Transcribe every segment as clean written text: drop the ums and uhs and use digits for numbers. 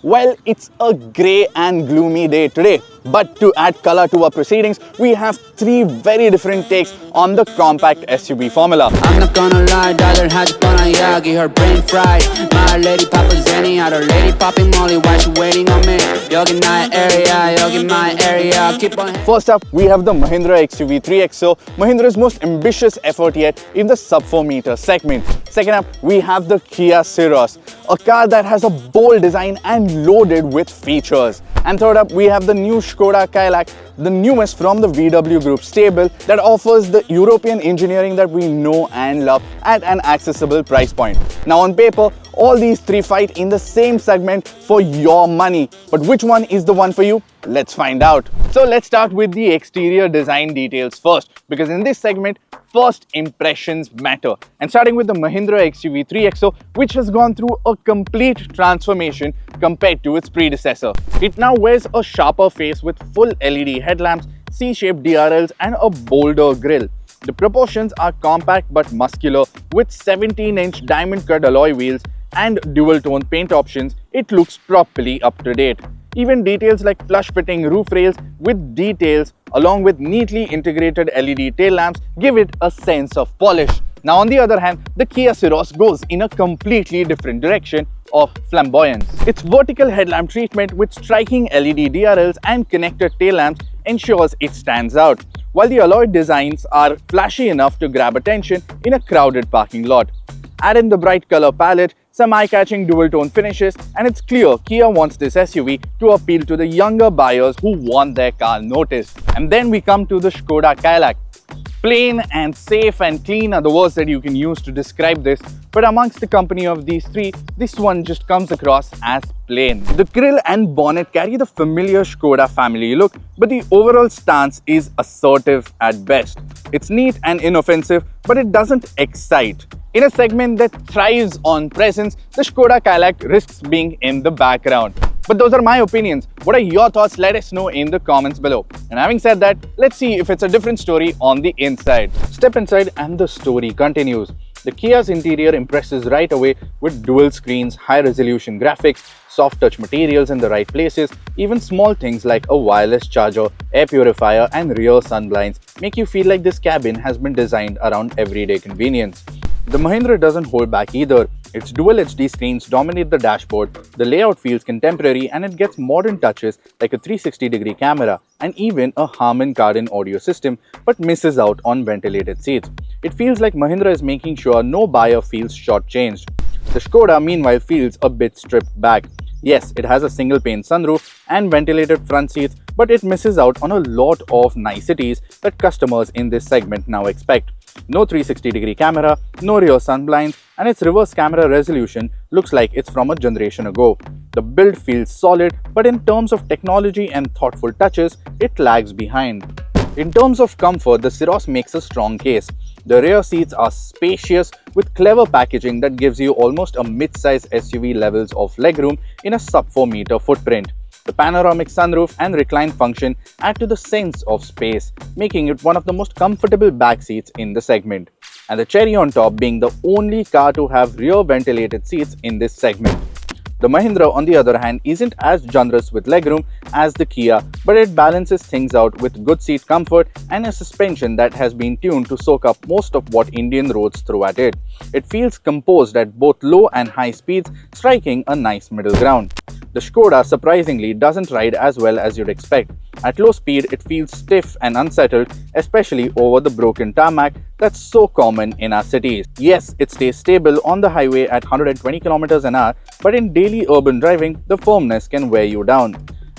Well, it's a grey and gloomy day today, but to add colour to our proceedings, we have three very different takes on the compact SUV formula. I'm not gonna lie, daughter had to put on Yagi, her brain fried. My lady Papa Zenny, had her lady popping Molly, why she waiting on me? Yogi my area, yogi my area, keep on. First up, we have the Mahindra XUV 3XO, Mahindra's most ambitious effort yet in the sub 4 meter segment. Second up, we have the Kia Syros, a car that has a bold design and loaded with features. And third up, we have the new Skoda Kylaq, the newest from the VW Group stable that offers the European engineering that we know and love at an accessible price point. Now on paper, all these three fight in the same segment for your money. But which one is the one for you? Let's find out. So let's start with the exterior design details first, because in this segment, first impressions matter. And starting with the Mahindra XUV 3XO, which has gone through a complete transformation compared to its predecessor. It now wears a sharper face with full LED headlamps, C-shaped DRLs and a bolder grille. The proportions are compact but muscular with 17-inch diamond-cut alloy wheels and dual-tone paint options. It looks properly up to date. Even details like flush-fitting roof rails with details along with neatly integrated LED tail lamps give it a sense of polish. Now on the other hand, the Kia Syros goes in a completely different direction of flamboyance. Its vertical headlamp treatment with striking LED DRLs and connected tail lamps ensures it stands out, while the alloy designs are flashy enough to grab attention in a crowded parking lot. Add in the bright color palette, some eye-catching dual-tone finishes, and it's clear Kia wants this SUV to appeal to the younger buyers who want their car noticed. And then we come to the Skoda Kylaq. Plain and safe and clean are the words that you can use to describe this, but amongst the company of these three, this one just comes across as plain. The grille and bonnet carry the familiar Skoda family look, but the overall stance is assertive at best. It's neat and inoffensive, but it doesn't excite. In a segment that thrives on presence, the Skoda Kylaq risks being in the background. But those are my opinions. What are your thoughts? Let us know in the comments below. And having said that, let's see if it's a different story on the inside. Step inside and the story continues. The Kia's interior impresses right away with dual screens, high-resolution graphics, soft touch materials in the right places. Even small things like a wireless charger, air purifier and rear sun blinds make you feel like this cabin has been designed around everyday convenience. The Mahindra doesn't hold back either. Its dual HD screens dominate the dashboard, the layout feels contemporary and it gets modern touches like a 360-degree camera and even a Harman Kardon audio system, but misses out on ventilated seats. It feels like Mahindra is making sure no buyer feels shortchanged. The Skoda meanwhile feels a bit stripped back. Yes, it has a single-pane sunroof and ventilated front seats, but it misses out on a lot of niceties that customers in this segment now expect. No 360-degree camera, no rear sun blinds, and its reverse camera resolution looks like it's from a generation ago. The build feels solid, but in terms of technology and thoughtful touches, it lags behind. In terms of comfort, the Syros makes a strong case. The rear seats are spacious with clever packaging that gives you almost a mid-size SUV levels of legroom in a sub 4 meter footprint. The panoramic sunroof and recline function add to the sense of space, making it one of the most comfortable back seats in the segment. And the cherry on top being the only car to have rear ventilated seats in this segment. The Mahindra, on the other hand, isn't as generous with legroom as the Kia, but it balances things out with good seat comfort and a suspension that has been tuned to soak up most of what Indian roads throw at it. It feels composed at both low and high speeds, striking a nice middle ground. The Skoda surprisingly doesn't ride as well as you'd expect. At low speed, it feels stiff and unsettled, especially over the broken tarmac that's so common in our cities. Yes, it stays stable on the highway at 120 km an hour, but in daily urban driving, the firmness can wear you down.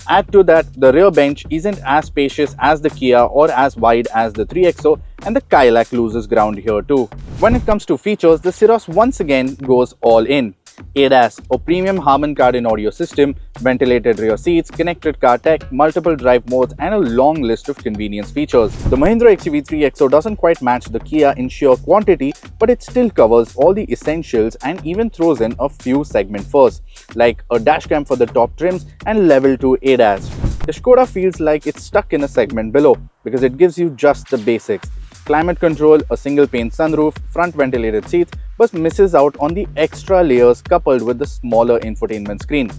Add to that, the rear bench isn't as spacious as the Kia or as wide as the 3XO, and the Kylaq loses ground here too. When it comes to features, the Syros once again goes all in. ADAS, a premium Harman Kardon audio system, ventilated rear seats, connected car tech, multiple drive modes and a long list of convenience features. The Mahindra XUV 3XO doesn't quite match the Kia in sheer quantity, but it still covers all the essentials and even throws in a few segment firsts, like a dashcam for the top trims and level 2 ADAS. The Skoda feels like it's stuck in a segment below because it gives you just the basics. Climate control, a single-pane sunroof, front ventilated seats, but misses out on the extra layers coupled with the smaller infotainment screen.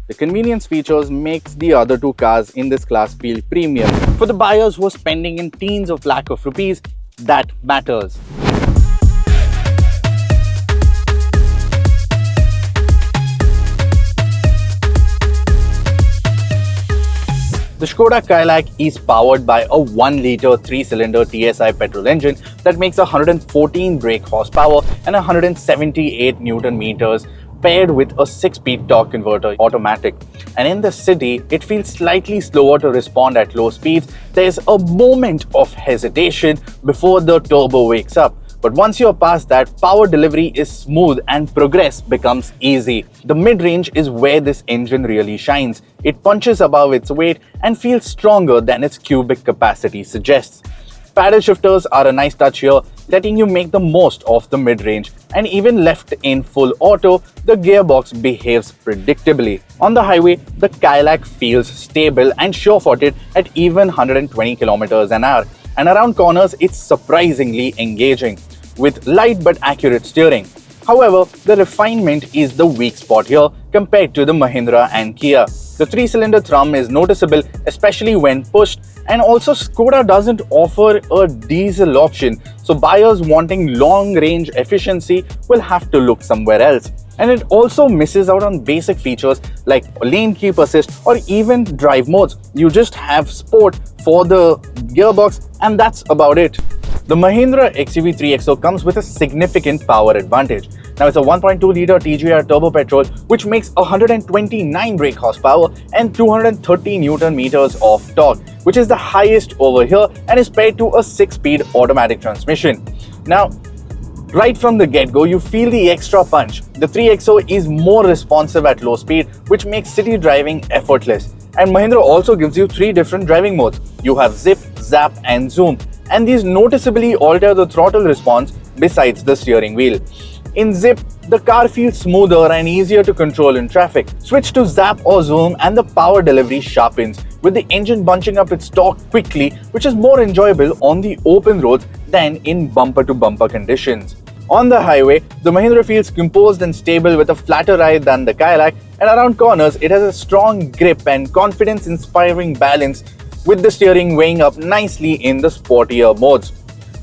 The convenience features makes the other two cars in this class feel premium. For the buyers who are spending in teens of lakh of rupees, that matters. The Skoda Kylaq is powered by a 1-litre 3-cylinder TSI petrol engine that makes 114 brake horsepower and 178 Newton meters, paired with a 6-speed torque converter automatic. And in the city, it feels slightly slower to respond at low speeds. There's a moment of hesitation before the turbo wakes up. But once you're past that, power delivery is smooth and progress becomes easy. The mid-range is where this engine really shines. It punches above its weight and feels stronger than its cubic capacity suggests. Paddle shifters are a nice touch here, letting you make the most of the mid-range. And even left in full auto, the gearbox behaves predictably. On the highway, the Kylaq feels stable and sure-footed at even 120 km an hour. And around corners, it's surprisingly engaging, with light but accurate steering. However, the refinement is the weak spot here compared to the Mahindra and Kia. The 3-cylinder thrum is noticeable, especially when pushed, and also Skoda doesn't offer a diesel option, so buyers wanting long-range efficiency will have to look somewhere else. And it also misses out on basic features like lane keep assist or even drive modes. You just have sport for the gearbox, and that's about it. The Mahindra XUV 3XO comes with a significant power advantage. Now it's a 1.2-litre TGR turbo petrol which makes 129 brake horsepower and 230 Newton meters of torque, which is the highest over here and is paired to a 6-speed automatic transmission. Now, right from the get-go, you feel the extra punch. The 3XO is more responsive at low speed, which makes city driving effortless. And Mahindra also gives you 3 different driving modes. You have zip, zap and zoom, and these noticeably alter the throttle response besides the steering wheel. In zip, the car feels smoother and easier to control in traffic. Switch to zap or zoom and the power delivery sharpens, with the engine bunching up its torque quickly, which is more enjoyable on the open roads than in bumper-to-bumper conditions. On the highway, the Mahindra feels composed and stable with a flatter ride than the Kylaq, and around corners, it has a strong grip and confidence-inspiring balance, with the steering weighing up nicely in the sportier modes.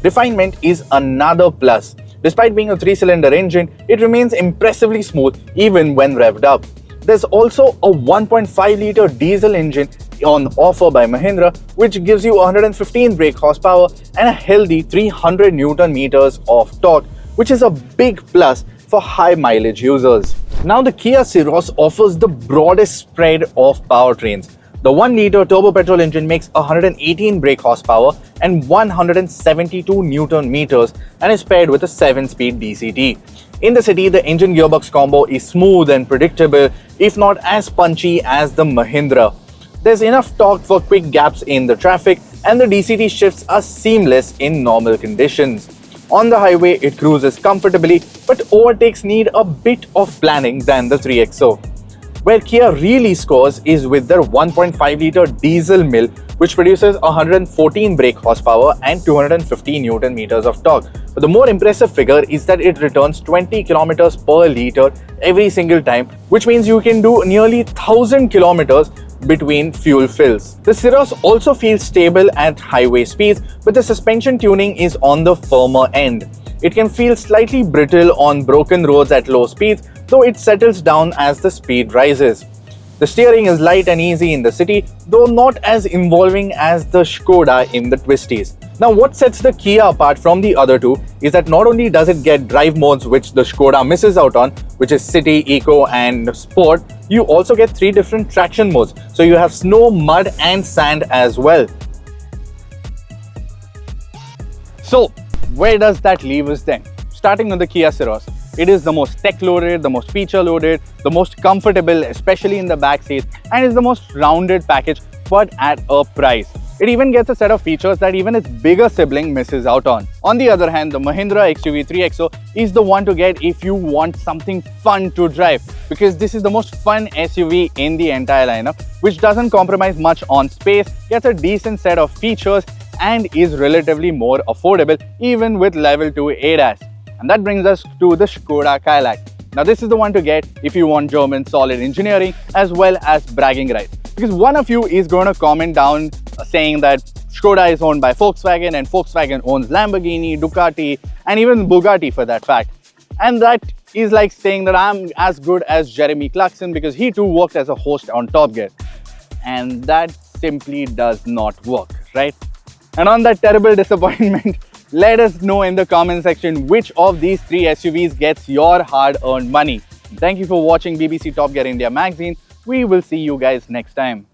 Refinement is another plus. Despite being a 3-cylinder engine, it remains impressively smooth even when revved up. There's also a 1.5-litre diesel engine on offer by Mahindra, which gives you 115 brake horsepower and a healthy 300 Newton meters of torque, which is a big plus for high mileage users. Now the Kia Syros offers the broadest spread of powertrains. The 1-litre turbo petrol engine makes 118 brake horsepower and 172 Newton meters and is paired with a 7-speed DCT. In the city, the engine gearbox combo is smooth and predictable, if not as punchy as the Mahindra. There's enough torque for quick gaps in the traffic, and the DCT shifts are seamless in normal conditions. On the highway, it cruises comfortably, but overtakes need a bit of planning than the 3XO. Where Kia really scores is with their 1.5-litre diesel mill, which produces 114 brake horsepower and 250 Newton meters of torque. But the more impressive figure is that it returns 20 kilometers per litre every single time, which means you can do nearly 1,000 kilometers between fuel fills. The Syros also feels stable at highway speeds, but the suspension tuning is on the firmer end. It can feel slightly brittle on broken roads at low speeds, though it settles down as the speed rises. The steering is light and easy in the city, though not as involving as the Skoda in the twisties. Now, what sets the Kia apart from the other two is that not only does it get drive modes which the Skoda misses out on, which is City, Eco and Sport, you also get 3 different traction modes. So you have snow, mud and sand as well. So, where does that leave us then? Starting with the Kia Syros. It is the most tech-loaded, the most feature-loaded, the most comfortable, especially in the back seats, and is the most rounded package, but at a price. It even gets a set of features that even its bigger sibling misses out on. On the other hand, the Mahindra XUV 3XO is the one to get if you want something fun to drive, because this is the most fun SUV in the entire lineup, which doesn't compromise much on space, gets a decent set of features, and is relatively more affordable even with level 2 ADAS. And that brings us to the Skoda Kylaq. Now this is the one to get if you want German solid engineering as well as bragging rights. Because one of you is going to comment down saying that Skoda is owned by Volkswagen and Volkswagen owns Lamborghini, Ducati and even Bugatti for that fact. And that is like saying that I'm as good as Jeremy Clarkson because he too worked as a host on Top Gear. And that simply does not work, right? And on that terrible disappointment, let us know in the comment section which of these three SUVs gets your hard-earned money. Thank you for watching BBC Top Gear India magazine. We will see you guys next time.